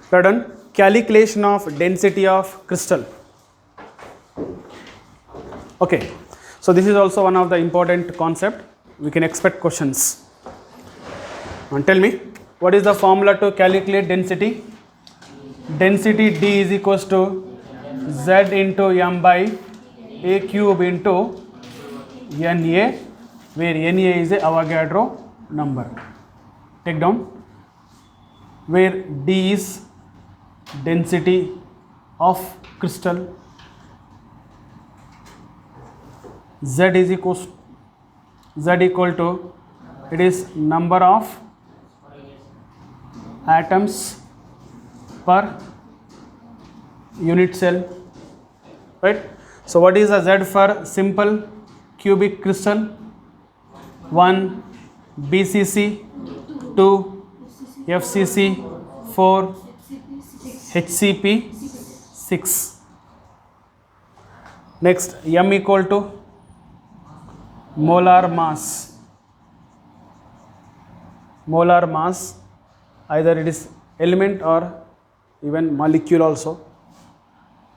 We have done calculation of density of crystal. Okay, so this is also one of the important concept. We can expect questions. And tell me, what is the formula to calculate density? Density D is equals to Z into M by A cube into Na, where Na is a Avogadro number. Take down, where D is density of crystal, Z is equal to, it is number of atoms per unit cell, right? So what is the Z for simple cubic crystal? 1 BCC, 2 FCC, 4 HCP, 6. Next, M equal to molar mass. Molar mass, either it is element or even molecule also.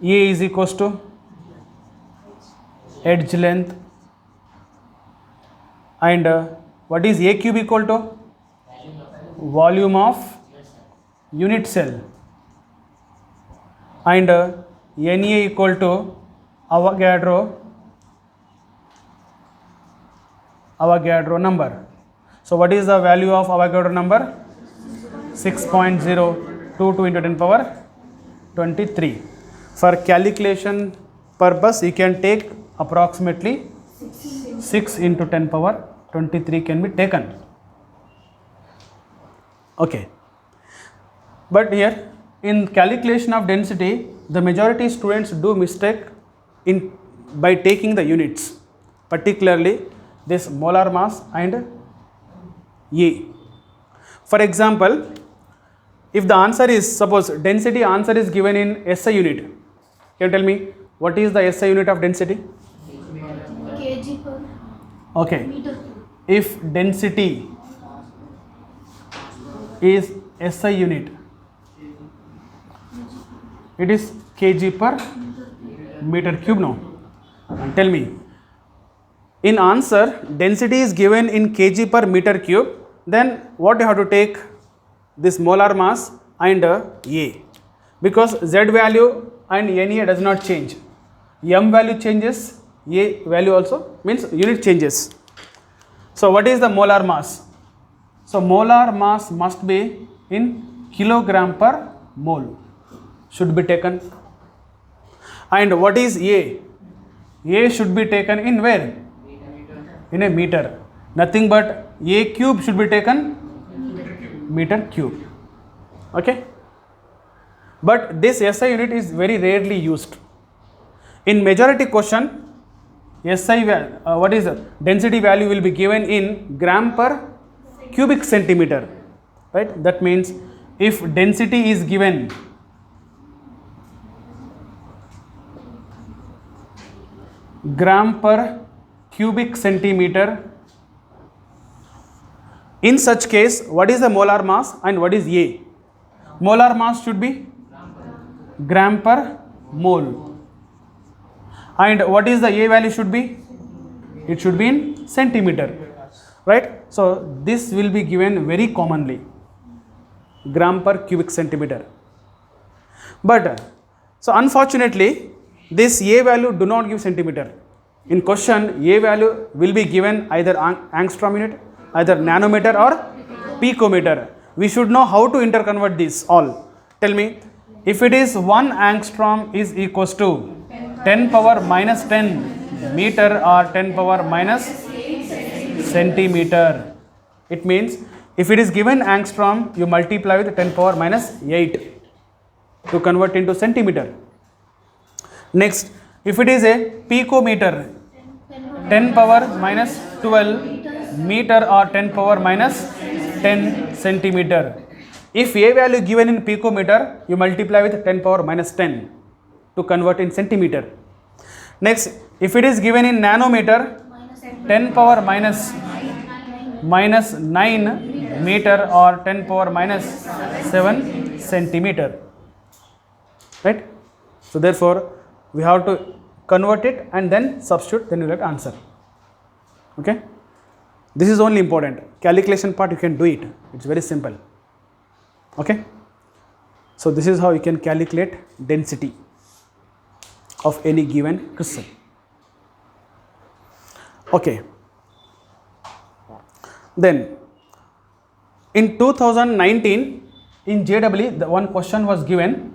A is equals to edge length, and what is A cube equal to? Volume of unit cell, and Na equal to Avogadro number. So what is the value of Avogadro number? 6.022 into 10 power 23. For calculation purpose, you can take approximately 6 into 10 power 23 can be taken. Okay. But here in calculation of density, the majority students do mistake by taking the units, particularly this molar mass and A. For example, if the answer is, suppose density answer is given in SI unit, can you tell me what is the SI unit of density? kg per Okay, meter. if density is SI unit, it is kg per meter cube now. And tell me, in answer density is given in kg per meter cube, then what you have to take? This molar mass and A, because Z value and Na does not change. M value changes, A value also, means unit changes. So what is the molar mass? So molar mass must be in kilogram per mole, should be taken. And what is A? A should be taken in where? In a meter. Nothing but A cube should be taken meter cube. Okay. But this SI unit is very rarely used. In majority question, SI what is the density value will be given in gram per cubic centimeter, right? That means if density is given gram per cubic centimeter, in such case what is the molar mass and what is A? Molar mass should be gram per mole, and what is the A value should be? It should be in centimeter, right? So this will be given very commonly, gram per cubic centimeter. But so unfortunately this A value do not give centimeter. In question A value will be given either angstrom unit, either nanometer or picometer. We should know how to interconvert these all. Tell me, if it is 1 angstrom is equals to 10 power minus 10 meter or 10 power minus centimeter. It means if it is given angstrom, you multiply with 10 power minus 8 to convert into centimeter. Next, if it is a picometer, 10 power minus 12 meter or 10 power minus 10 centimeter. If A value given in picometer, you multiply with 10 power minus 10 to convert in centimeter. Next, if it is given in nanometer, 10 power minus 9 meter or 10 power minus 7 centimeter, right? So therefore we have to convert it and then substitute, then you get answer. Okay, this is only important. Calculation part you can do it, it's very simple. Okay, so this is how you can calculate density of any given crystal. Okay, then in 2019 in JEE the one question was given,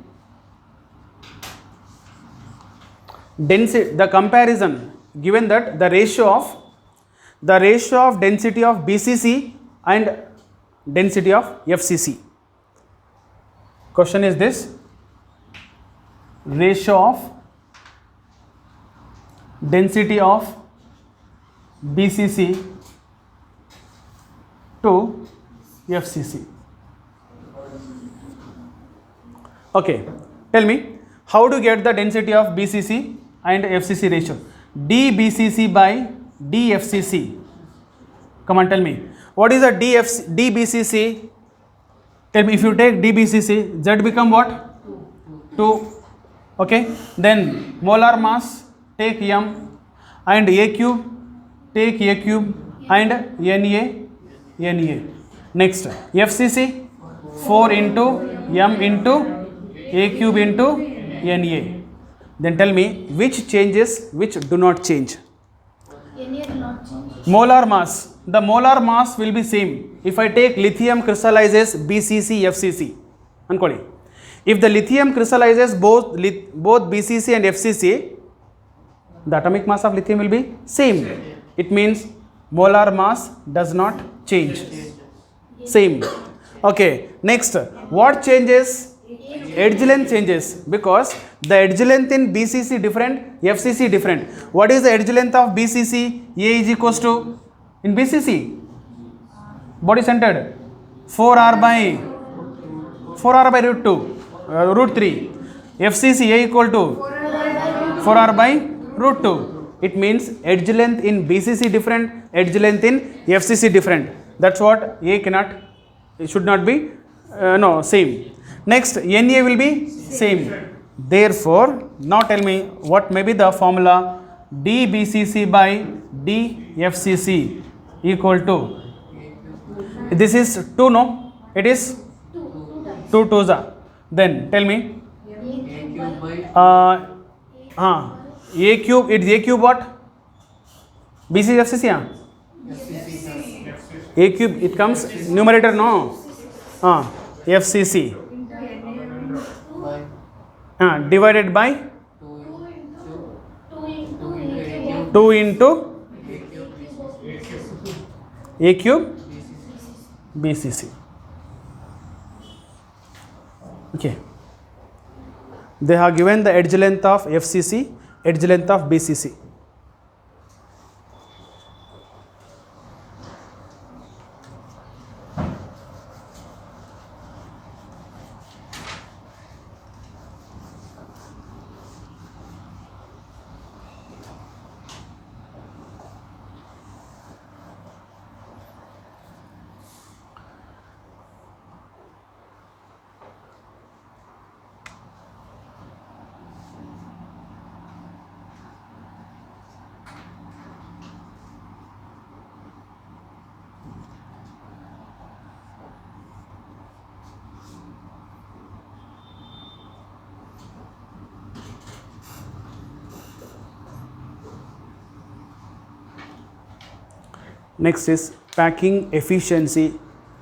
density, the comparison given that the ratio of density of BCC and density of FCC. Question is this: ratio of density of BCC to FCC. Okay, tell me how to get the density of BCC and FCC ratio. dBCC by dFCC. Come on, tell me what is a dBCC. Tell me, if you take dBCC, Z become what? 2. Okay, then molar mass take M, and A cube take A cube, and Na. Next FCC 4 into M into A cube into Na. Then tell me which changes, which do not change. Na will not change. Molar mass, the molar mass will be same. If I take lithium crystallizes BCC FCC, ankoli. If the lithium crystallizes both BCC and FCC, the atomic mass of lithium will be same. It means molar mass does not change. Same. Okay, next, what changes? Edge length changes, because the edge length in BCC different, FCC different. What is the edge length of BCC? A is equals to, in BCC, body centered, 4r by root 2, root 3. FCC A equal to 4r by root 2. It means edge length in BCC different, edge length in FCC different. That's what A cannot, it should not be no same. Next, Na will be same. Therefore, now tell me what may be the formula. dBCC by dFCC equal to, this is 2, no? It is 2 twos. Then tell me A cube, it is A cube what? BCC FCC, A cube, it comes numerator, no? FCC divided by 2 into A cube BCC. Okay, they have given the edge length of FCC, edge length of BCC. Next is packing efficiency,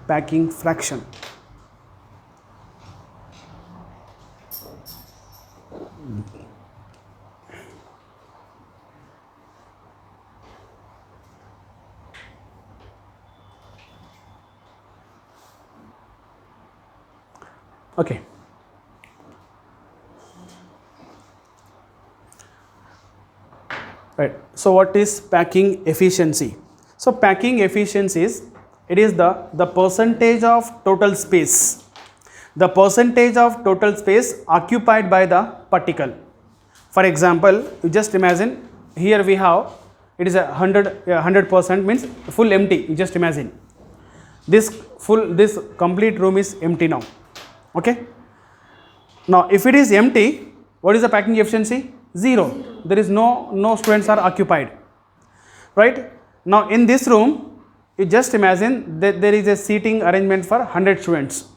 packing fraction. Okay. Right. So what is packing efficiency? So packing efficiency is, it is the percentage of total space, the percentage of total space occupied by the particle. For example, you just imagine here we have, it is 100% means full empty. You just imagine this complete room is empty now. Okay, Now, if it is empty, what is the packing efficiency? 0. There is no students are occupied, right? Now, in this room, you just imagine that there is a seating arrangement for 100 students.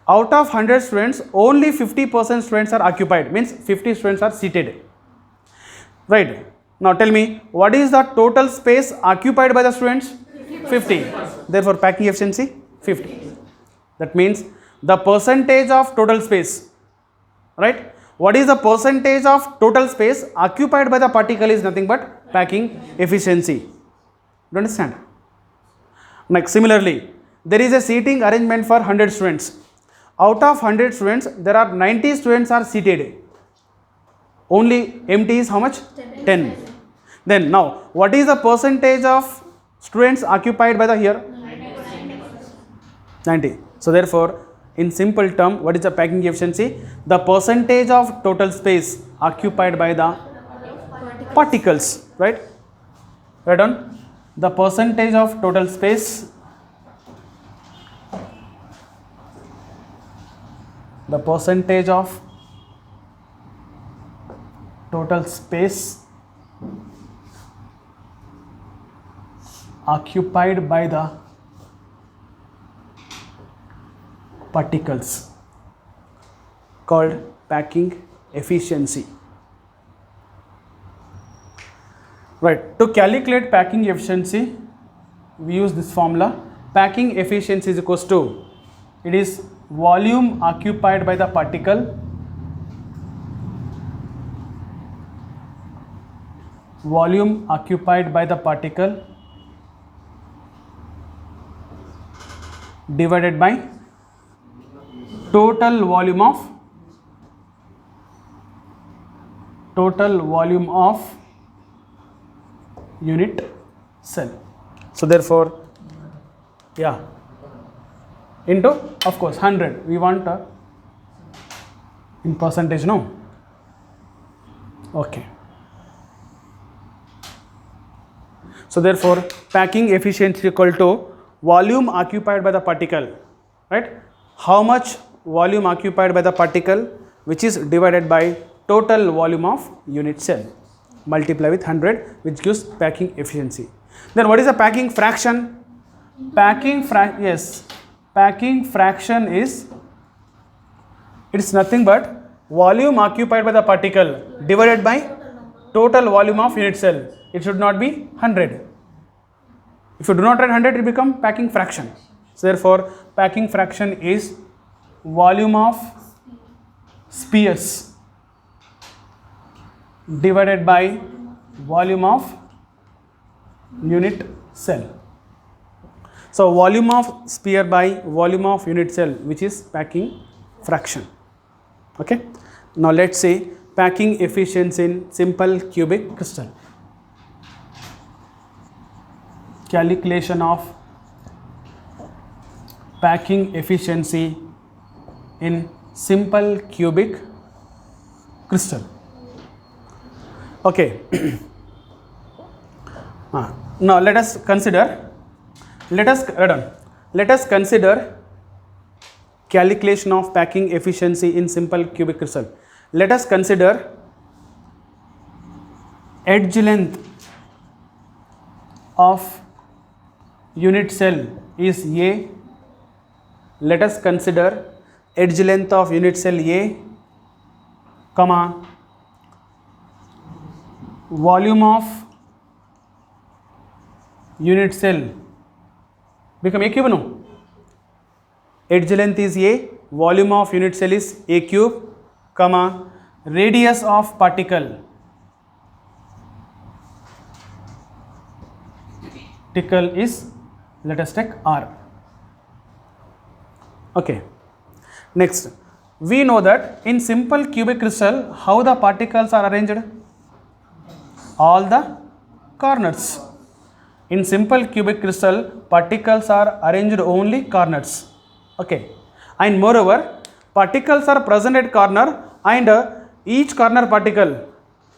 Out of 100 students, only 50% students are occupied, means 50 students are seated, right? Now, tell me, what is the total space occupied by the students? 50. Therefore, packing efficiency 50. That means the percentage of total space, right? What is the percentage of total space occupied by the particle is nothing but packing efficiency. You understand? Like similarly, there is a seating arrangement for 100 students. Out of 100 students, there are 90 students are seated. Only empty is how much? 10. Then now, what is the percentage of students occupied by the here? 90. So therefore, in simple term, what is the packing efficiency? The percentage of total space occupied by the particles, right? Right on? The percentage of total space, the percentage of total space occupied by the particles called packing efficiency. Right, to calculate packing efficiency, we use this formula. Packing efficiency is equals to, it is volume occupied by the particle divided by total volume of unit cell. So therefore, yeah, into, of course, 100. We want in percentage, no? Okay. So therefore, packing efficiency equal to volume occupied by the particle, right? How much volume occupied by the particle, which is divided by total volume of unit cell, multiply with 100, which gives packing efficiency. Then what is the packing fraction? Packing fraction is, it's nothing but volume occupied by the particle divided by total volume of unit cell. It should not be 100. If you do not write 100, it become packing fraction. So therefore, packing fraction is volume of spheres divided by volume of unit cell. So volume of sphere by volume of unit cell, which is packing fraction. Okay. Now let's say packing efficiency in simple cubic crystal. Calculation of packing efficiency in simple cubic crystal. Okay. Now let us consider calculation of packing efficiency in simple cubic crystal. Let us consider edge length of unit cell is A. Let us consider edge length of unit cell A, comma, volume of unit cell become A cube, no? Edge length is A, volume of unit cell is A cube, comma, radius of particle is, let us take R. Okay. Next, we know that in simple cubic crystal, how the particles are arranged? All the corners. In simple cubic crystal, particles are arranged only corners. Okay. And moreover, particles are present at corner, and each corner particle,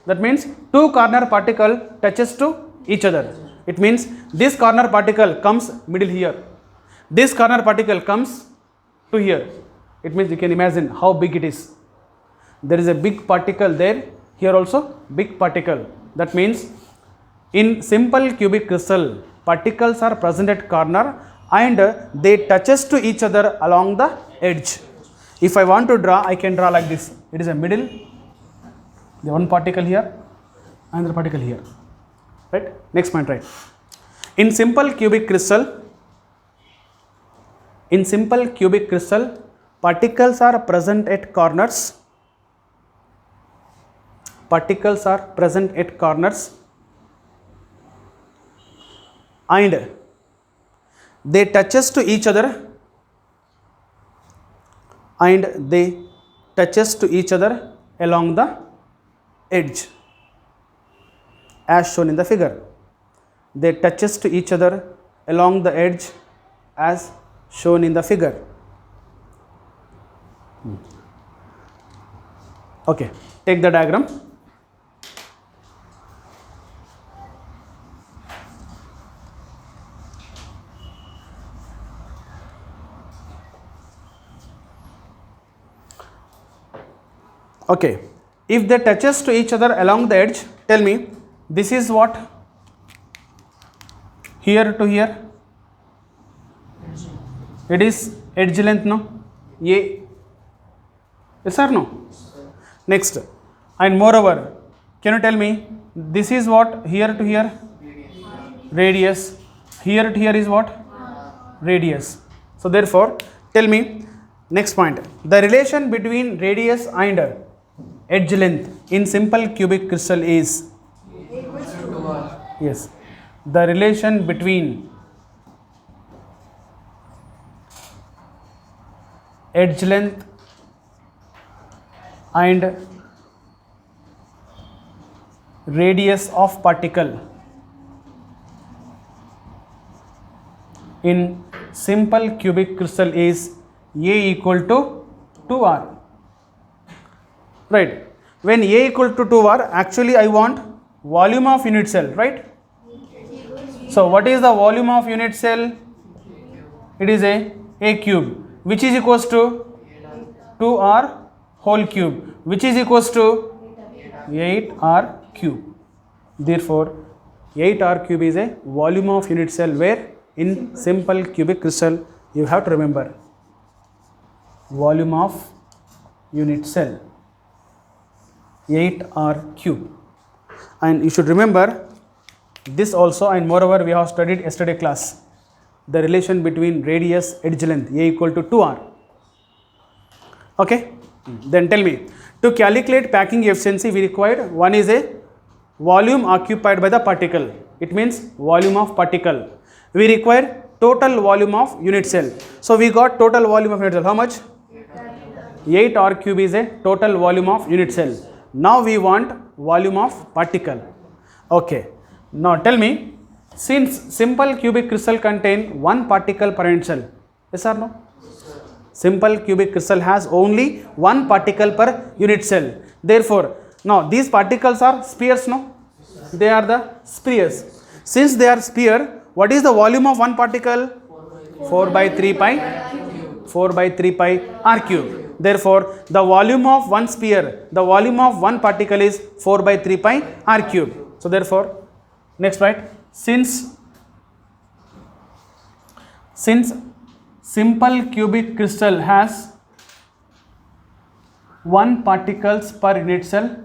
that means two corner particle touches to each other. It means this corner particle comes middle here, this corner particle comes to here, It means you can imagine how big it is. There is a big particle there, here also big particle. That means in simple cubic crystal, particles are present at corner and they touches to each other along the edge. If I want to draw, I can draw like this. It is a middle, the one particle here, another particle here. Right? Next point, right? In simple cubic crystal, particles are present at corners. Particles are present at corners and they touches to each other along the edge as shown in the figure. They touches to each other along the edge as shown in the figure. Okay, take the diagram. Okay, if they touches to each other along the edge, tell me, this is what? Here to here? It is edge length, no? A. Yes or no? Next, and moreover, can you tell me, this is what? Here to here? Radius. Here to here is what? Radius. So therefore, tell me, next point, the relation between radius and edge length in simple cubic crystal is? Yes, the relation between edge length and radius of particle in simple cubic crystal is A equal to 2R. Right. When A equal to 2R, actually I want volume of unit cell, right? So what is the volume of unit cell? It is a cube, which is equals to 2R whole cube, which is equals to 8R cube. Therefore, 8R cube is a volume of unit cell, where in simple cubic crystal you have to remember volume of unit cell 8R cube. And you should remember this also, and moreover we have studied yesterday class, the relation between radius edge length A equal to 2R. Okay, then tell me, to calculate packing efficiency we required, one is a volume occupied by the particle, it means volume of particle. We require total volume of unit cell. So we got total volume of unit cell, how much? 8R cube is a total volume of unit cell. Now we want volume of particle. Okay, now tell me, since simple cubic crystal contain one particle per unit cell, yes or no? Simple cubic crystal has only one particle per unit cell. Therefore, now these particles are spheres, no? They are the spheres. Since they are sphere, what is the volume of one particle? 4 by 3 pi R cube. Therefore, the volume of one sphere, the volume of one particle is 4 by 3 pi R cube. So therefore, next right, since simple cubic crystal has one particles per unit cell,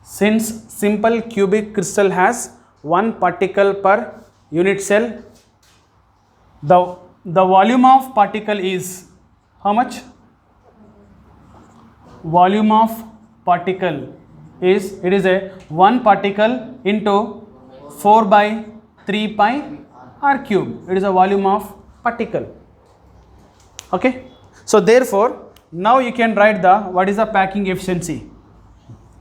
since simple cubic crystal has one particle per unit cell, the volume of particle is how much? Volume of particle is, it is a one particle into 4 by 3 pi R cube. It is a volume of particle. Okay. So therefore, now you can write the, what is the packing efficiency?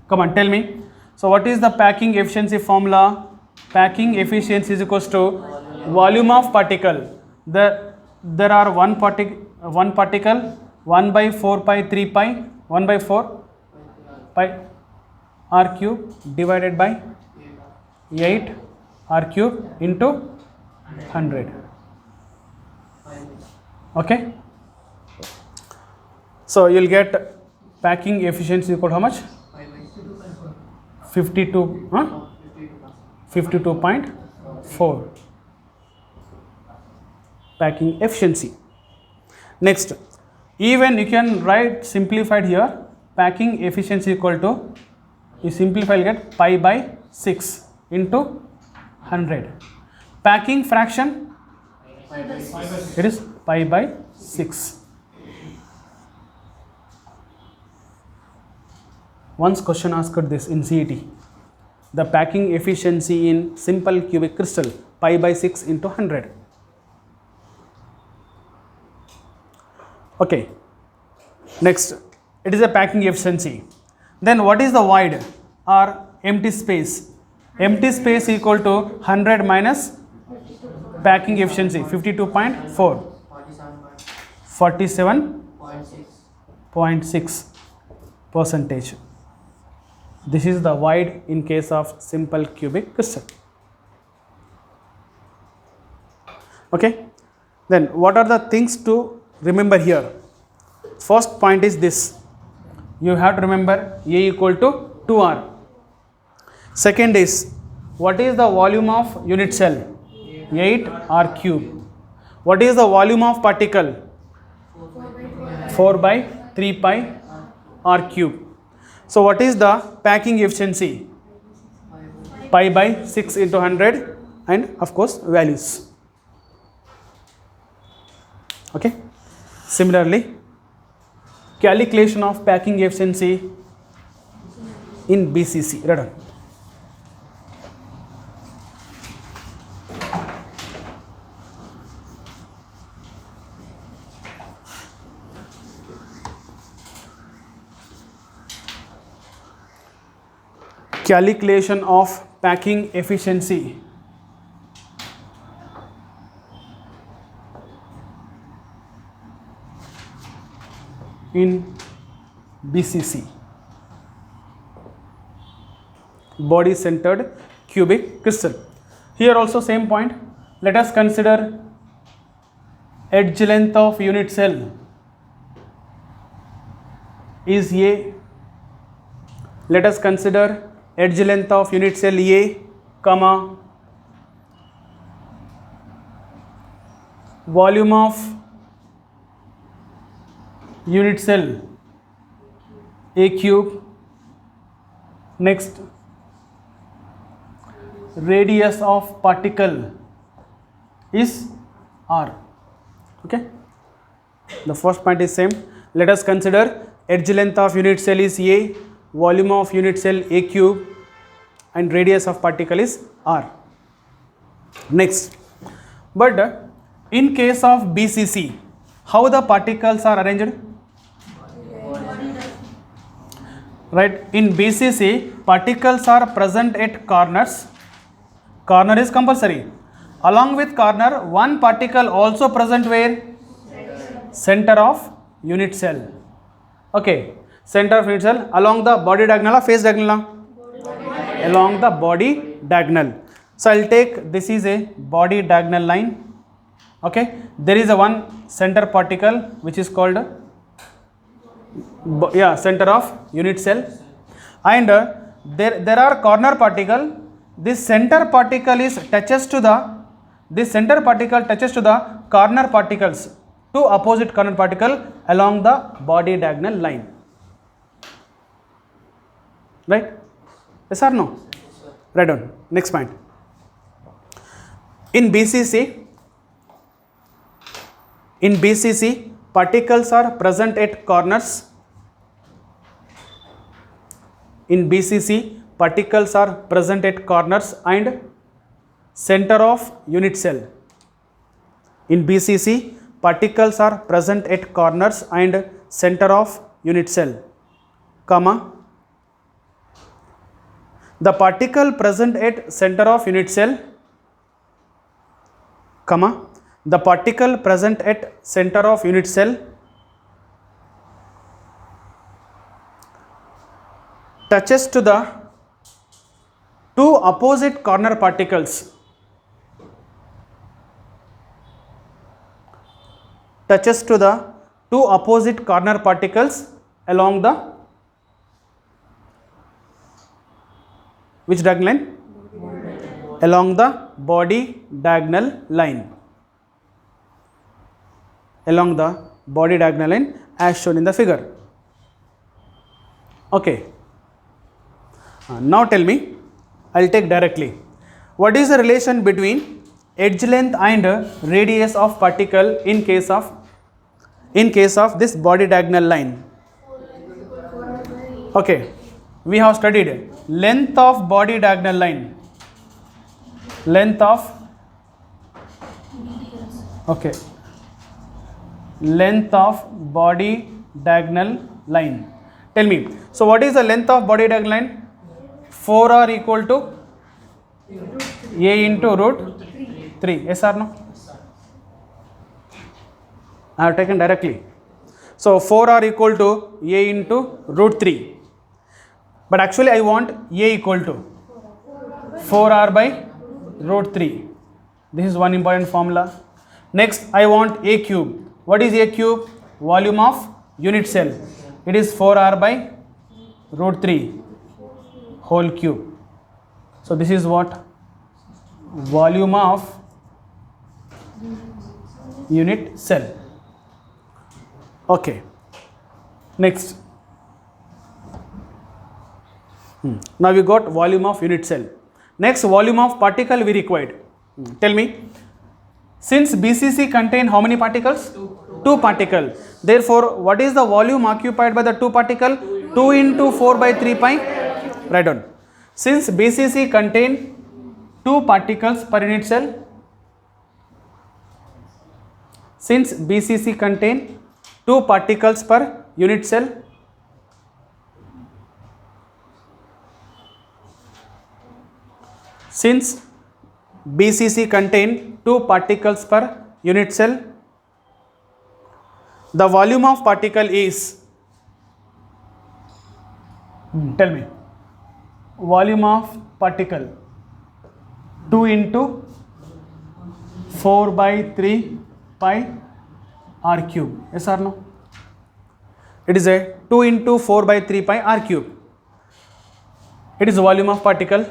Come on, tell me. So what is the packing efficiency formula? Packing efficiency is equals to volume of particle. There are one particle 1 by 4 pi 3 pi 1 by 4 pi R cube divided by 8 R cube into 100. Okay. So you'll get packing efficiency equal to how much? 52, 52.4 packing efficiency. Next, even you can write simplified here, packing efficiency equal to, you simplify, you get pi by 6 into 100. Packing fraction, it is pi by 6. Once question asked this in CET, the packing efficiency in simple cubic crystal, pi by 6 into 100. Okay, next, it is a packing efficiency. Then what is the void or empty space? Empty space equal to 100 minus packing efficiency, 52.4, 47.6 percentage. This is the void in case of simple cubic crystal. Okay, then what are the things to remember here? First point is this, you have to remember A equal to 2R. Second is, what is the volume of unit cell? 8R cube. What is the volume of particle? 4 by 3 pi R cube. So what is the packing efficiency? Pi by 6 into 100, and of course values. Okay. Similarly, calculation of packing efficiency in BCC. Read on. Calculation of packing efficiency in BCC, body centered cubic crystal. Here also same point. Let us consider edge length of unit cell is A. Let us consider edge length of unit cell A, comma, volume of unit cell A cube. Next, radius of particle is R. Okay, the first point is same. Let us consider edge length of unit cell is A, volume of unit cell A cube, and radius of particle is R. Next, but in case of BCC, how the particles are arranged? Right, in BCC, particles are present at corners. Corner is compulsory. Along with corner, one particle also present where? Center of unit cell. Okay, center of unit cell along the body diagonal or face diagonal? Along the body diagonal. So I'll take, this is a body diagonal line. Okay, there is a one center particle which is called center of unit cell, and there are corner particle. This center particle touches to the corner particles, two opposite corner particle along the body diagonal line. Right? Yes or no? Right on. Next point. In BCC, particles are present at corners. In BCC, particles are present at corners and center of unit cell. In BCC, particles are present at corners and center of unit cell, comma, the particle present at center of unit cell, comma, the particle present at center of unit cell touches to the two opposite corner particles touches to the two opposite corner particles along the which diagonal line? Along the body diagonal line. Along the body diagonal line as shown in the figure. Okay. Now tell me, I will take directly. What is the relation between edge length and radius of particle in case of this body diagonal line? Okay, we have studied length of body diagonal line. Length of okay. Length of body diagonal line. Tell me. So what is the length of body diagonal line? 4r equal to a into root 3. Yes or no? I have taken directly. So 4r equal to a into root 3. But actually I want a equal to 4r by root 3. This is one important formula. Next I want a cube. What is a cube? Volume of unit cell. It is 4r by root 3 whole cube. So this is what? Volume of unit cell. Okay. Next. Now we got volume of unit cell. Next, volume of particle we required. Tell me. Since BCC contain how many particles? 2 particles. Therefore, what is the volume occupied by the 2 particle? 2 into 4 by 3 pi. Write down. Since BCC contain 2 particles per unit cell. Since BCC contain 2 particles per unit cell. Since BCC contain 2 particles per unit cell, the volume of particle is, tell me, volume of particle 2 into 4 by 3 pi r cube. Yes or no? It is a 2 into 4 by 3 pi r cube. It is the volume of particle.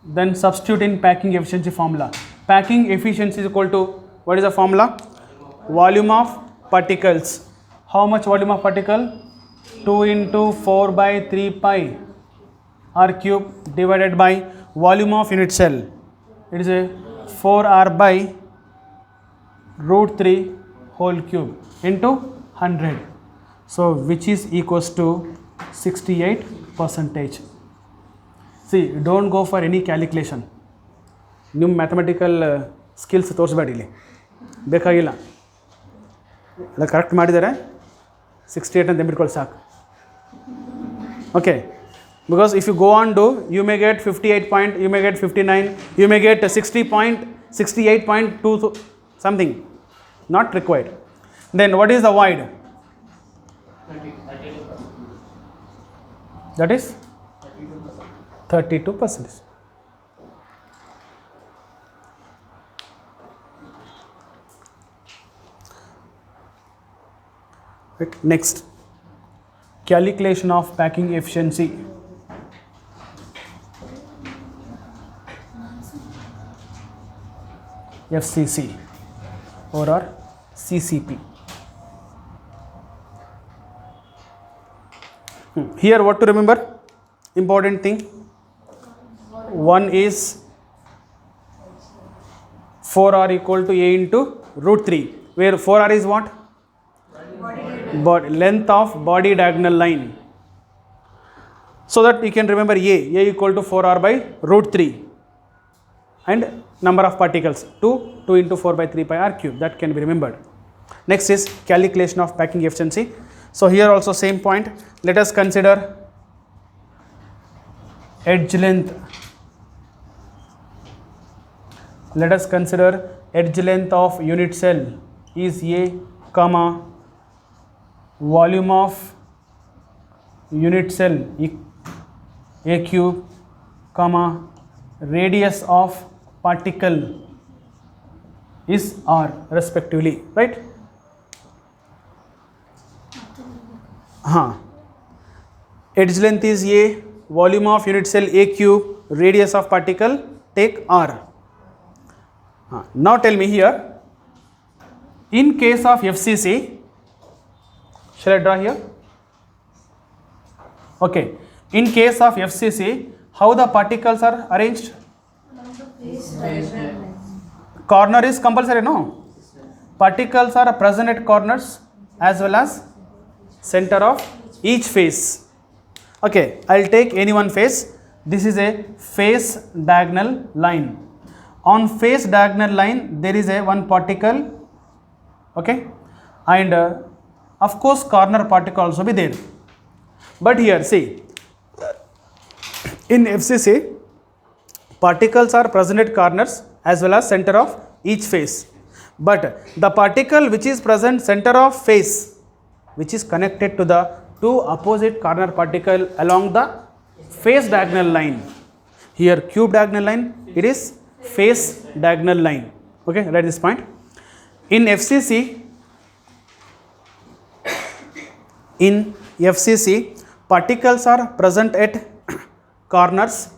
Then substitute in packing efficiency formula. Packing efficiency is equal to, what is the formula? Volume of particles. How much volume of particle? 2 into 4 by 3 pi r cube divided by volume of unit cell. It is a 4r by root 3 whole cube into 100. So which is equals to 68%. See, don't go for any calculation. ನಿಮ್ಮ mathematical skills ತೋರಿಸ್ಬೇಡಿ ಇಲ್ಲಿ, ಬೇಕಾಗಿಲ್ಲ. ಎಲ್ಲ correct ಮಾಡಿದರೆ 68 ಅಂತ ಬಿಟ್ಕೊಳ್ಳಿ ಸಾಕು. Okay, because if you go on do you may get 58 point, you may get 59, you may get 68.2 something, not required. Then what is the void? That is 32%. Right. Next, calculation of packing efficiency. FCC or CCP. Here what to remember? Important thing. One is 4r equal to a into root 3, where 4r is what? Length of body diagonal line. So that you can remember a equal to 4r by root 3 and number of particles 2 into 4 by 3 pi r cube. That can be remembered. Next is calculation of packing efficiency. So here also same point. Let us consider edge length. Let us consider edge length of unit cell is a, comma, volume of unit cell a cube, comma, radius of particle is r respectively, right? हाँ, edge length is A, volume of unit cell A cube, radius of particle take R. Now tell me here, in case of FCC, shall I draw here? Okay, in case of FCC, how the particles are arranged? Corner is compulsory, no? Particles are present at corners as well as center of each face. Okay, I'll take any one face. This is a face diagonal line. On face diagonal line, there is a one particle, okay, and of course corner particle also be there. But here see, in FCC, particles are present at corners as well as center of each face. But the particle which is present center of face, which is connected to the two opposite corner particle along the face diagonal line. Here cube diagonal line, it is face diagonal line. Okay, write this point. In FCC, particles are present at corners.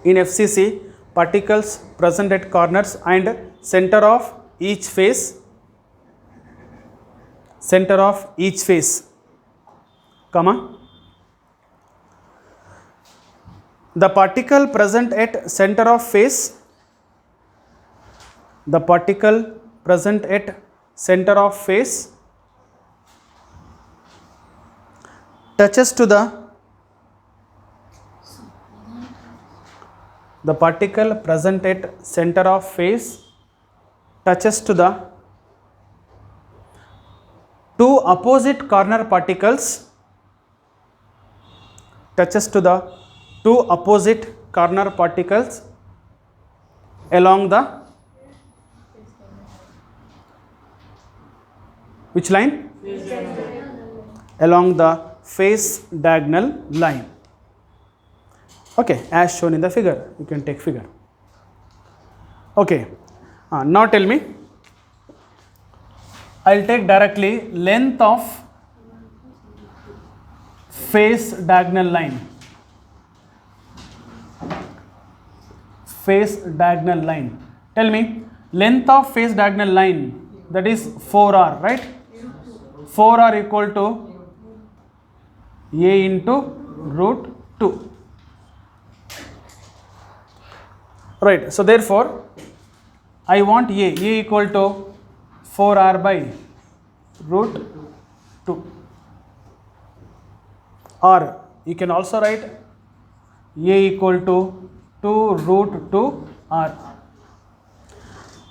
In FCC, particles present at corners and center of each face, comma. The particle present at center of face, touches to the two opposite corner particles along the which line? Along the face diagonal line. Okay, as shown in the figure. You can take figure. Okay, now tell me, I'll take directly length of face diagonal line. Tell me, length of face diagonal line, that is 4R, right? 4R equal to A into root 2. Right, so therefore, I want A equal to 4R by root 2. Or you can also write A equal to 2 root 2 R.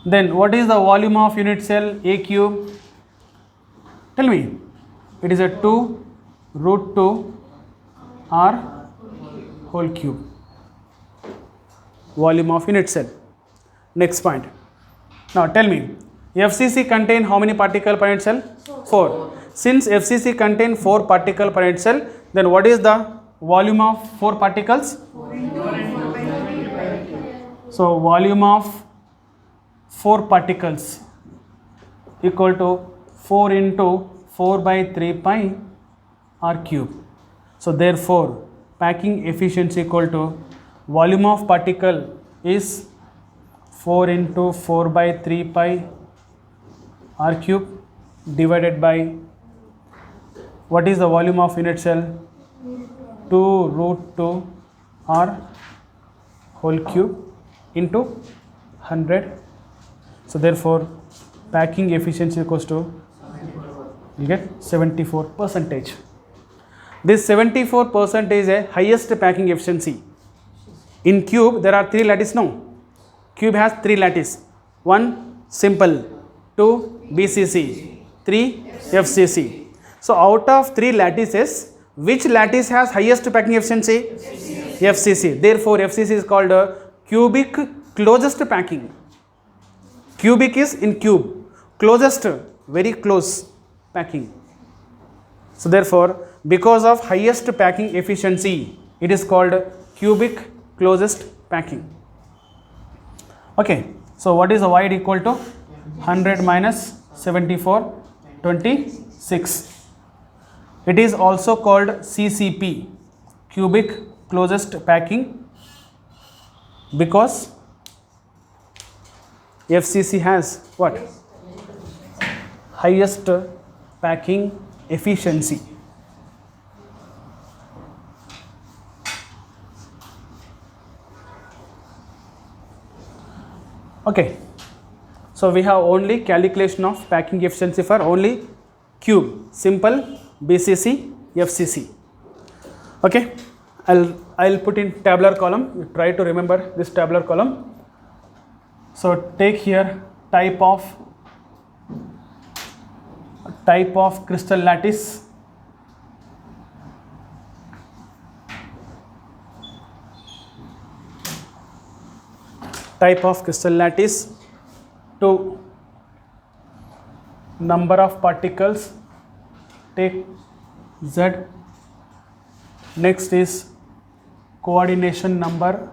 Then what is the volume of unit cell A cube? Tell me, it is a 2 root 2 R whole cube. Volume of unit cell. Next point. Now tell me, FCC contain how many particle per unit cell? 4. Since FCC contain 4 particle per unit cell, then what is the volume of 4 particles? So volume of 4 particles equal to 4 into 4 by 3 pi R cube. So therefore, packing efficiency equal to volume of particle is 4 into 4 by 3 pi R cube divided by, what is the volume of unit cell? 2 root 2 R whole cube into 100. So therefore, packing efficiency equals to, you get 74%. This 74% is a highest packing efficiency. In cube, there are 3 lattice, no? Cube has 3 lattice. 1 simple, 2 BCC, 3 FCC. So out of 3 lattices, which lattice has highest packing efficiency? FCC. Therefore, FCC is called a cubic closest packing. Cubic is in cube, closest, very close packing. So therefore, because of highest packing efficiency, it is called cubic closest packing. Okay, so what is the void equal to? 100 minus 74, 20. 6. It is also called CCP, cubic closest packing, because FCC has what? Highest packing efficiency. Okay, so we have only calculation of packing efficiency for only cube, simple, BCC, FCC. Okay, I'll put in tabular column. You try to remember this tabular column. So take here type of crystal lattice, to number of particles, take Z. Next is coordination number,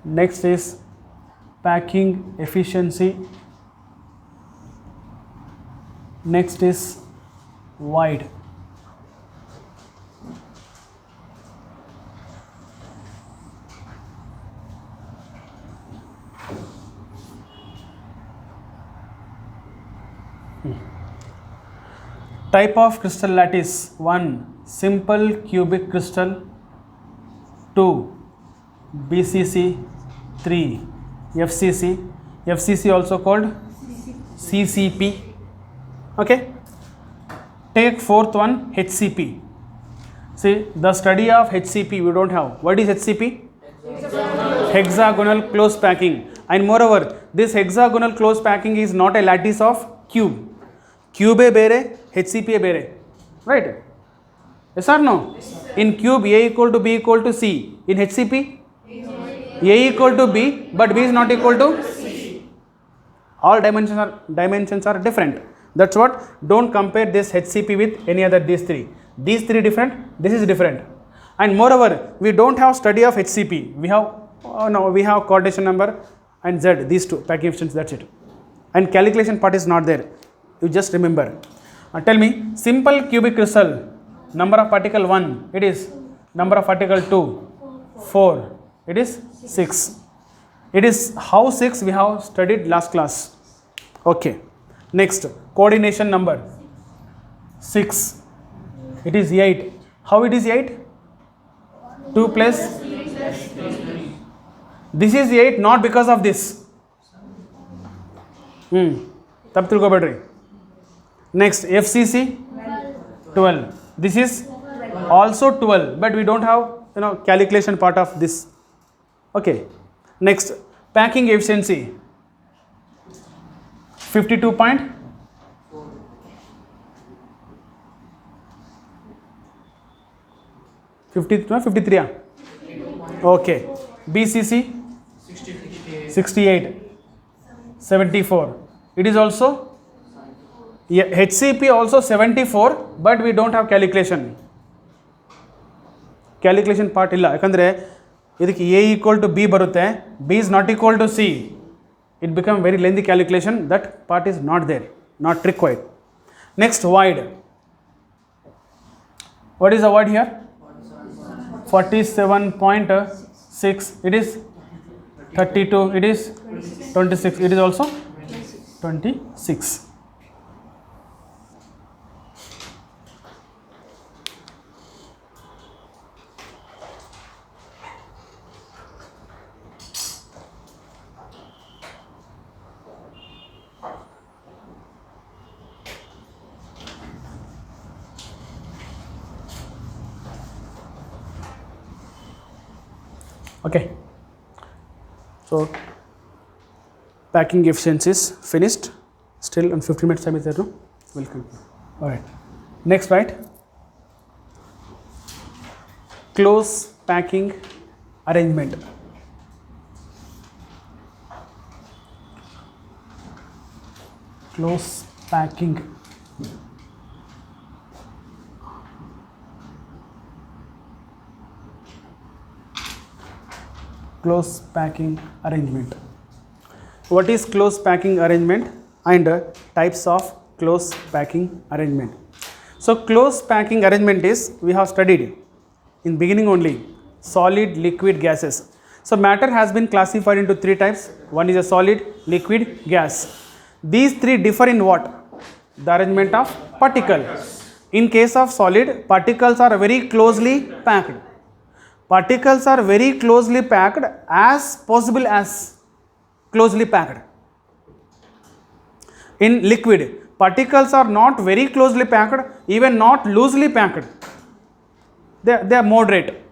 next is packing efficiency, next is wide. Type of crystal lattice: 1. Simple cubic crystal, 2. BCC, 3. FCC also called CCP. Okay. Take fourth one, HCP. See, the study of HCP we don't have. What is HCP? Hexagonal close packing. And moreover, this hexagonal close packing is not a lattice of cube. Cube bere, HCP bere, right? Yes or no? In cube, A equal to B equal to C. In HCP, A equal to B, but B is not equal to C. All dimensions are different. That's what. Don't compare this HCP with any other these three. These three different. This is different. And moreover, we don't have study of HCP. We have we have coordination number and Z. These two packing efficiency. That's it. And calculation part is not there. You just remember. Tell me, simple cubic crystal, number of particle 1, it is. Number of particle 2, 4, it is 6. It is how 6 we have studied last class. Okay. Next, coordination number 6. It is 8. How it is 8? 2 plus. This is 8 not because of this. Tab tilkobedri. Next, FCC 12. This is also 12, but we don't have calculation part of this. Okay. Next, packing efficiency 52 point. 53. Okay. BCC 68. 74. It is also. HCP also 74, but we don't have calculation. Calculation part illa. Yakandre idiki A equal to B barutte, B is not equal to C. It become very lengthy calculation. That part is not there, not required. Next, wide. What is the wide here? 47.6. It is 32. It is 26. It is also 26. Okay, so packing efficiency is finished. Still on 15 minutes time is there, no? Welcome. All right. Next, right? Close packing arrangement. Close packing. Close packing arrangement. What is close packing arrangement? and types of close packing arrangement. So close packing arrangement is, we have studied in beginning only, solid, liquid, gases. So matter has been classified into three types. One is a solid, liquid, gas. These three differ in what? The arrangement of particle. In case of solid, particles are very closely packed. Particles are very closely packed, as possible as closely packed. In liquid, particles are not very closely packed, even not loosely packed. They are moderate.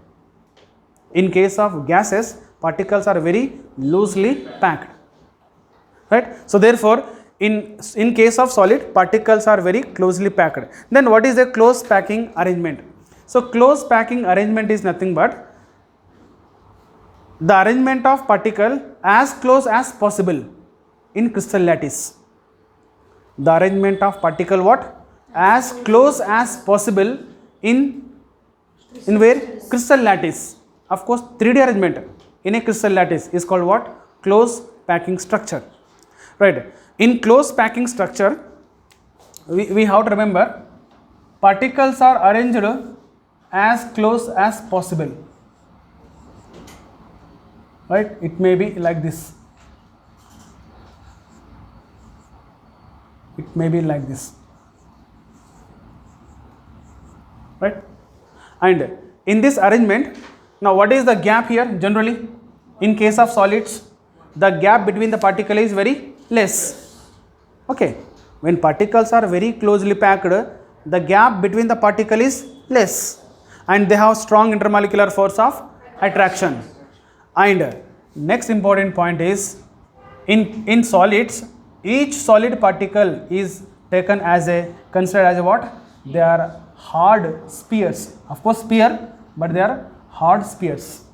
In case of gases, particles are very loosely packed. Right? So therefore, in case of solid, particles are very closely packed. Then what is a close packing arrangement? So close packing arrangement is nothing but the arrangement of particle as close as possible in crystal lattice. The arrangement of particle what? As close as possible in where? Crystal lattice. Of course, 3D arrangement in a crystal lattice is called what? Close packing structure. Right. In close packing structure, we have to remember particles are arranged as close as possible. Right. It may be like this. It may be like this. Right. And in this arrangement, now what is the gap here generally? In case of solids, the gap between the particle is very less. Okay. When particles are very closely packed, the gap between the particle is less and they have strong intermolecular force of attraction. And next important point is, in solids, each solid particle is taken as considered as what? They are hard spheres. Of course sphere, but they are hard spheres.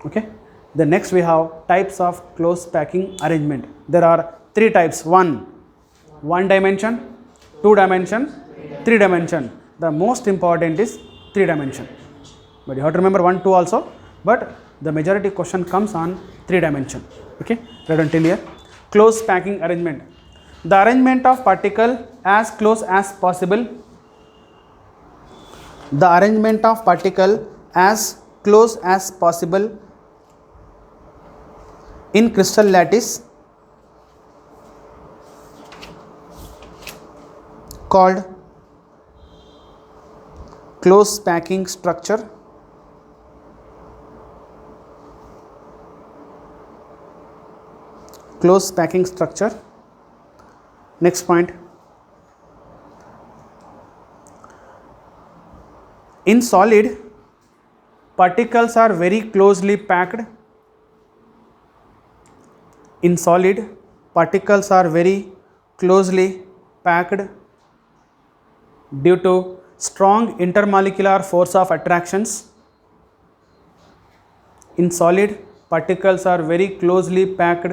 Okay. The next we have types of close packing arrangement. There are three types. One dimension, 2 dimension, 3 dimension. The most important is 3 dimension. But you have to remember 1, 2 also. But the majority question comes on 3 dimension. Okay. Read until here. Close packing arrangement. The arrangement of particle as close as possible. The arrangement of particle as close as possible in crystal lattice called close packing structure. Close packing structure. Next point. In solid, particles are very closely packed. In solid, particles are very closely packed due to strong intermolecular force of attractions. In solid, particles are very closely packed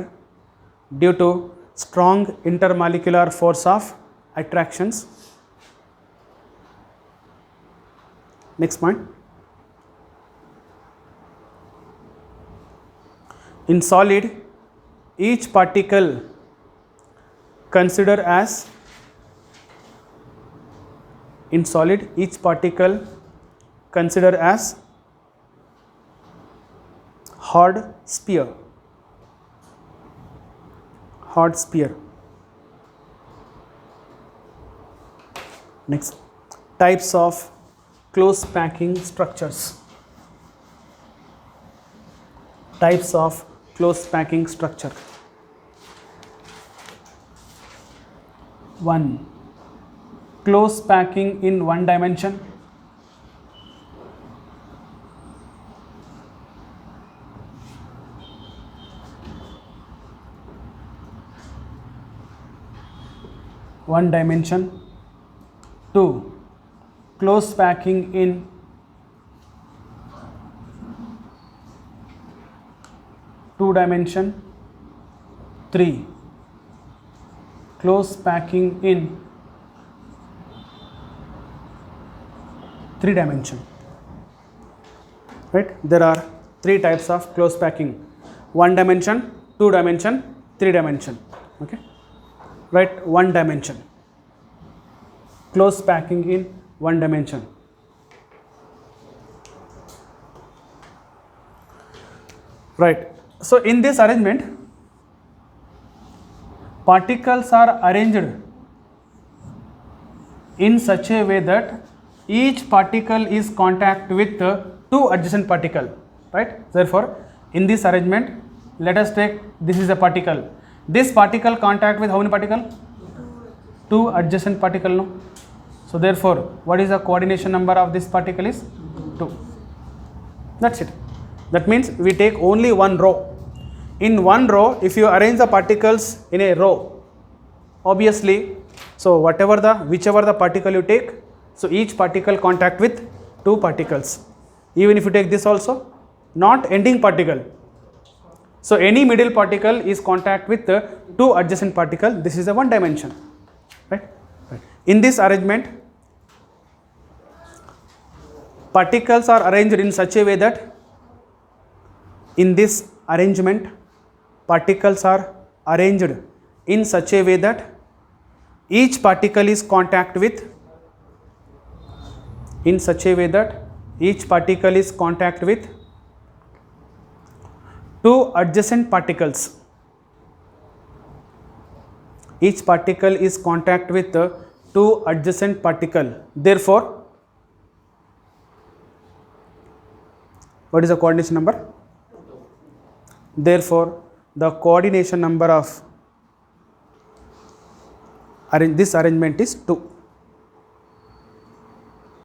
due to strong intermolecular force of attractions. Next point. In solid, each particle considered as hard sphere. Hard sphere. Next, types of close packing structures. Types of close packing structure. 1. Close packing in 1 dimension. One dimension. 2. Close packing in 2 dimension. 3. Close packing in 3 dimension. Right? There are 3 types of close packing: 1 dimension, 2 dimension, 3 dimension. Okay. right, one dimension. Close packing in one dimension. Right. So in this arrangement, particles are arranged in such a way that each particle is contact with two adjacent particle, right? Therefore, in this arrangement, let us take this is a particle. This particle contact with how many particle? Two adjacent particle, no? So therefore, what is the coordination number of this particle is 2. That's it. That means we take only one row. In one row, if you arrange the particles in a row, obviously, so whichever the particle you take, so each particle contact with two particles. Even if you take this also, not ending particle. So any middle particle is contact with the two adjacent particle. This is a one dimension, right? In this arrangement, particles are arranged in such a way that particles are arranged in such a way that each particle is contact with two adjacent particles. Each particle is contact with two adjacent particle. Therefore, what is the coordination number? Therefore, the coordination number of this arrangement is 2.